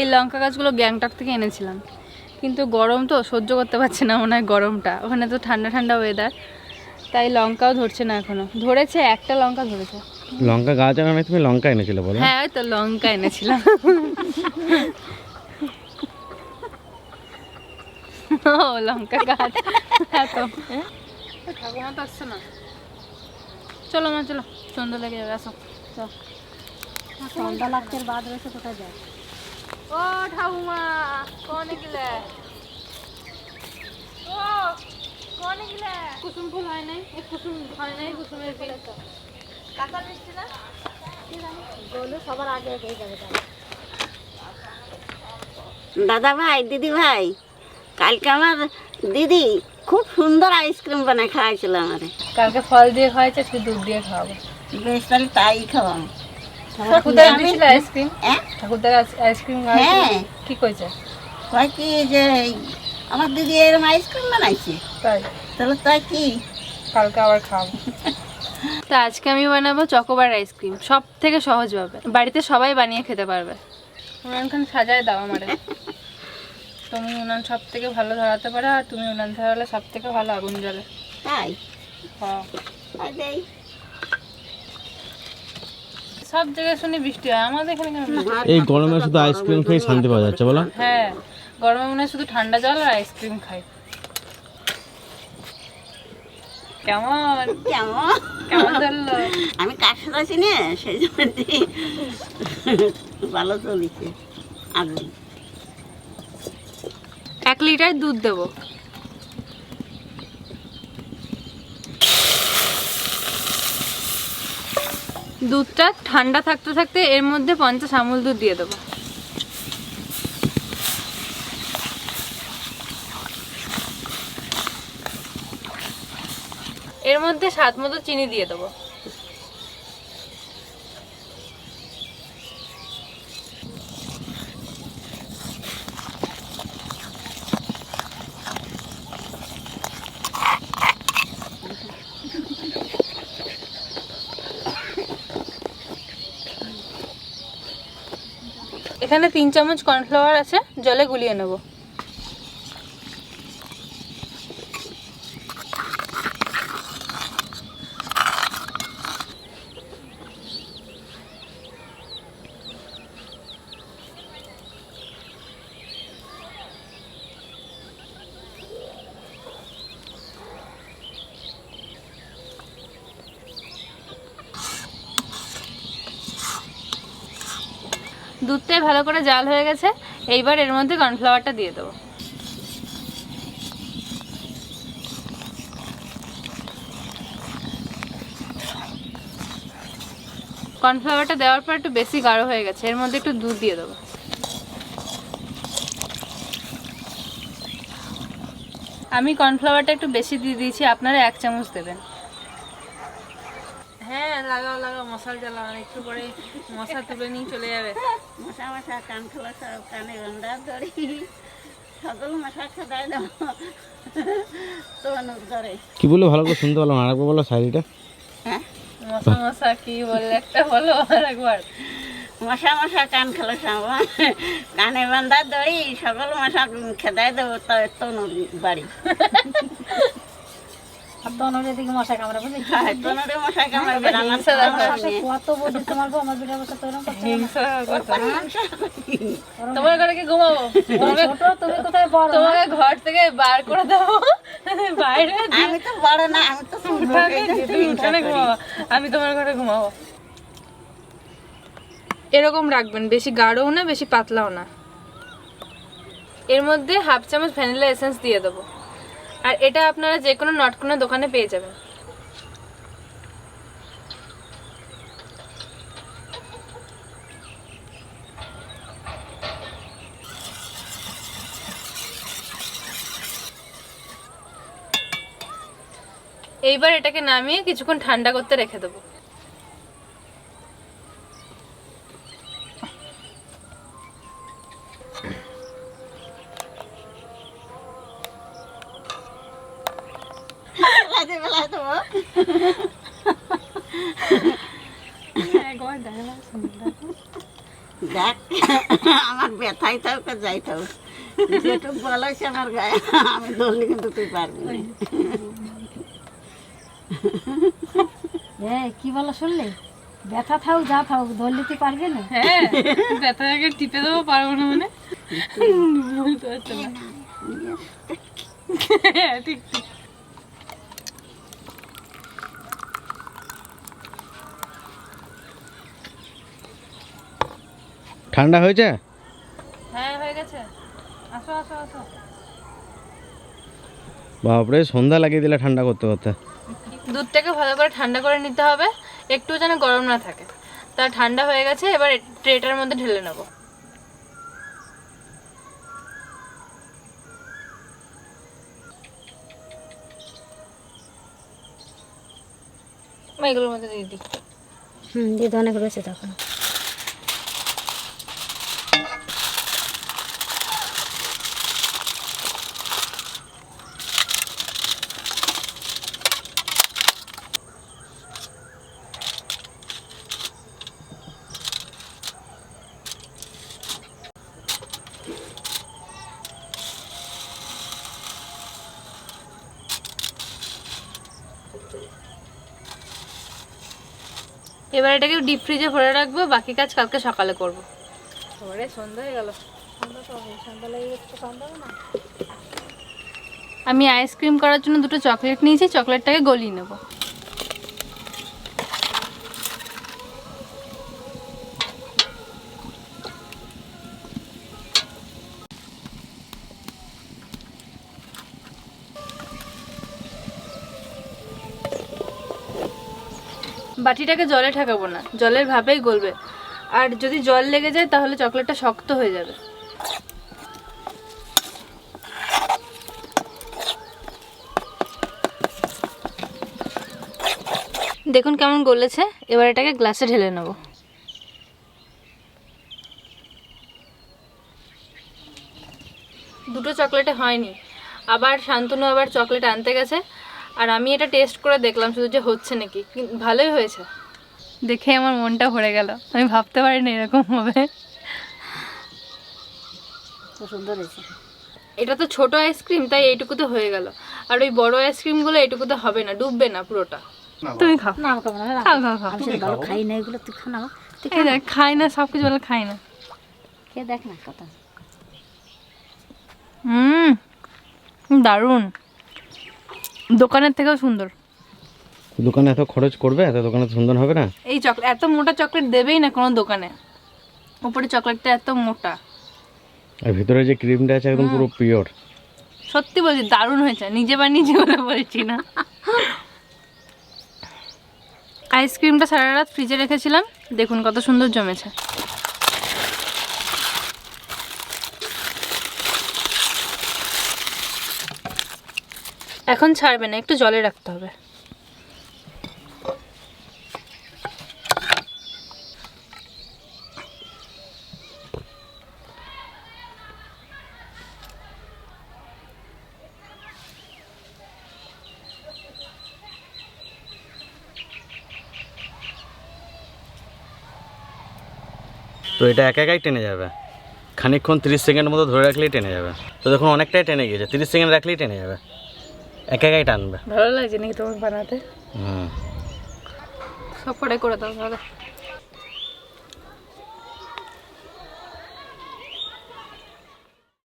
এই লঙ্কা গাছগুলো গ্যাংটক থেকে এনেছিলাম, কিন্তু গরম তো সহ্য করতে পারছে না মনে হয় গরমটা, ওখানে তো ঠান্ডা ঠান্ডা ওয়েদার, তাই লঙ্কাও ধরছে না এখনো। ধরেছে, একটা লঙ্কা ধরেছে। লঙ্কা গাছ আনা তুমি লঙ্কা এনেছিলে বলো? হ্যাঁ ওই তো লঙ্কা এনেছিলাম। ও লঙ্কা গাছ। ঠাকুমা তো আসছে না। চলো মা চলো, সন্ধ্যা লেগে যাবে, আসো। সন্ধ্যা লাগছে বাদ রয়েছে, কোথায় যায়? ও ঠাকুমা কোনে গেলে? ও কোনে গেলে? কুসুম ফুল হয় নাই, এই কুসুম হয় নাই, কুসুমের ফুল তো কাঁচা মিষ্টি না, বলে সবার আগে হয়ে যাবে। দাদা ভাই, দিদি ভাই, কালকে আমার দিদি খুব সুন্দর আইসক্রিম বানায় খাওয়াইছিল আমারে। কালকে ফল দিয়ে খাওয়াইছে, আজকে দুধ দিয়ে খাওয়াবো। বেশ, তাহলে তাই খাওয়াম। ঠাকুরদার দিয়েছিল আইসক্রিম? হ্যাঁ, ঠাকুরদার আইসক্রিম হ্যাঁ। কি কইছে? কয় কি যে আমার দিদি এরকম আইসক্রিম বানাইছে, তাই তাহলে তাই কি কালকে আবার খাবো। তা আজকে আমি বানাবো চকোবার আইসক্রিম, সব থেকে সহজভাবে, বাড়িতে সবাই বানিয়ে খেতে পারবে। উনানখান সাজায় দাও আমারে, তুমি উনান সব থেকে ভালো ধরাতে পারো, আর তুমি উনান ধরালে সব থেকে ভালো আগুন জ্বলে। তাই? হ্যাঁ, তাই দেই। সব জায়গায় শুনি বৃষ্টি হয়, আমাদের এখানে কেন বৃষ্টি হয়? এই গরমে শুধু আইসক্রিম খেয়ে শান্তি পাওয়া যাচ্ছে বলো? হ্যাঁ, গরমে মনে হয় শুধু ঠান্ডা জল আর আইসক্রিম খাই। কেমন কেমন কেমন ধরলো? আমি কার সাথে আছি না, সেই জন্য ভালো চলিছে আগুন। 1 লিটার দুধ দেবো। দুধটা ঠান্ডা থাকতে থাকতে এর মধ্যে 50 আমুল দুধ দিয়ে দেবো। এর মধ্যে স্বাদ মতো চিনি দিয়ে দেবো। এখানে 3 চামচ কর্নফ্লাওয়ার আছে, জলে গুলিয়ে নেব। দুধটাই ভালো করে জাল হয়ে গেছে, এইবার এর মধ্যে কর্নফ্লাওয়ারটা দিয়ে দেবো। কর্নফ্লাওয়ারটা দেওয়ার পর একটু বেশি গাঢ় হয়ে গেছে, এর মধ্যে একটু দুধ দিয়ে দেবো। আমি কর্নফ্লাওয়ারটা একটু বেশি দিয়ে দিয়েছি, আপনারা 1 চামচ দেবেন। হ্যাঁ লাগাও লাগাও, মশাল জ্বালাও, একটু পরে মশা তুলে নিয়ে চলে যাবে। মশা মশা কান খোলা, সব কানে গন্ডা ধরি, সকল মশা খেদায় দাও তোমার ধরে। কি বলে ভালো করে শুনতে পারলাম, আরেকবার বলো শাড়িটা। হ্যাঁ, মশা মশা কি বললে একটা বলো আরেকবার। মশা মশা কান খোলা, কানে বান্ধা দড়ি, সকল মশা খেদায় দেবো তনুর বাড়ি। তনুর এদিকে মশা কামড়ে, বুঝলি? তনুরে মশা কামড়বে না। আমার কত বলি তোমার বউ আমার বিটা বসে তৈরি করছে। তোমার ঘরে কি ঘুমাবো? ছোট তুমি কোথায় বড়? তোমাকে ঘর থেকে বার করে দেবো বাইরে। আমি তো বড় না, আমি তো তুমি উঠানে ঘুমাবো, আমি তোমার ঘরে ঘুমাবো। এরকম রাখবেন, বেশি গাঢ়ও না বেশি পাতলাও না। এর মধ্যে 1/2 চামচ ভ্যানিলা এসেন্স দিয়ে দেবো, আর এটা আপনারা যে কোনো নটকোনা দোকানে পেয়ে যাবেন। এইবার এটাকে নামিয়ে কিছুক্ষণ ঠান্ডা করতে রেখে দেবো। দেখ আমার ব্যথাই থাক আর যাই থাক, যেটুক বলাইছে আমার গায়ে আমি ধরলে কিন্তু তুই পারবি না। কি বলো শুনলে? ব্যথা থাও যা থাও, ধরলে তুই পারবি না। হ্যাঁ, ব্যথাটাকে টিপে দেবো, পারবো না মানে? বলতে পারছো না। হ্যাঁ, ঠিক ঠিক। ঠান্ডা হয়েছে? হ্যাঁ, হয়ে গেছে। আসো আসো আসো। বাপরে, সন্ধ্যা লাগিয়ে দিলে ঠান্ডা করতে করতে। দুধটাকে ভালো করে ঠান্ডা করে নিতে হবে, একটু যেন গরম না থাকে। তা ঠান্ডা হয়ে গেছে, এবার ট্রেটার মধ্যে ঢেলে নেব। এগুলোর মধ্যে দিয়ে দিই। দিদি অনেক রয়েছে তখন। এবার এটাকে ডিপ ফ্রিজে ভরে রাখবো, বাকি কাজ কালকে সকালে করবো। এবারে সন্ধ্যা হয়ে গেল। আমি আইসক্রিম করার জন্য দুটো চকলেট নিয়েছি, চকলেটটাকে গলিয়ে নেব। বাটিটাকে জলে ঠেকাবো না, জলের ভাপেই গলবে। আর যদি জল লেগে যায় তাহলে চকলেটটা শক্ত হয়ে যাবে। দেখুন কেমন গলেছে। এবার এটাকে গ্লাসে ঢেলে নেব। দুটো চকলেটে হয়নি, আবার শান্তনু আবার চকলেট আনতে গেছে। আর আমি এটা টেস্ট করে দেখলাম শুধু যে হচ্ছে নাকি, ভালোই হয়েছে। দেখে আমার মনটা ভরে গেল, আমি ভাবতে পারিনি এরকম হবে। সুন্দর হয়েছে। এটা তো ছোট আইসক্রিম, তাই এইটুকুতে হয়ে গেল। আর ওই বড় আইসক্রিমগুলো এইটুকুতে হবে না, ডুববে না পুরোটা। তুমি খাও। না আমাকে মনে হয় খাও খাও খাও। আমি সেটা ভালো খাই না, এগুলো তুই খা না। তুই এই দেখ, খাই না, সব কিছু বলে খাই না। খেয়ে দেখ না কথা। দারুণ, দোকানের থেকেও সুন্দর। দোকানে এত খরচ করবে, এত দোকানে সুন্দর হবে না। এই চকলেট, এত মোটা চকলেট দেবেই না কোনো দোকানে। উপরে চকলেটটা এত মোটা, আর ভিতরে যে ক্রিমটা আছে একদম পুরো পিওর। সত্যি বলছি দারুণ হয়েছে, নিজে বানিয়েছি বলে বলছি না। আইসক্রিমটা সারা রাত ফ্রিজে রেখেছিলাম, দেখুন কত সুন্দর জমেছে। এখন ছাড়বে না, একটু জলে রাখতে হবে। তো এটা একা একাই টেনে যাবে, খানিকক্ষণ 30 সেকেন্ড মতো ধরে রাখলেই টেনে যাবে। তো দেখুন অনেকটাই টেনে গিয়েছে, 30 সেকেন্ড রাখলেই টেনে যাবে, একা একাই টানবে। ভালো লাগছে নাকি তোমার বানাতে? হুম, সব কটাই করে দাও দাদা।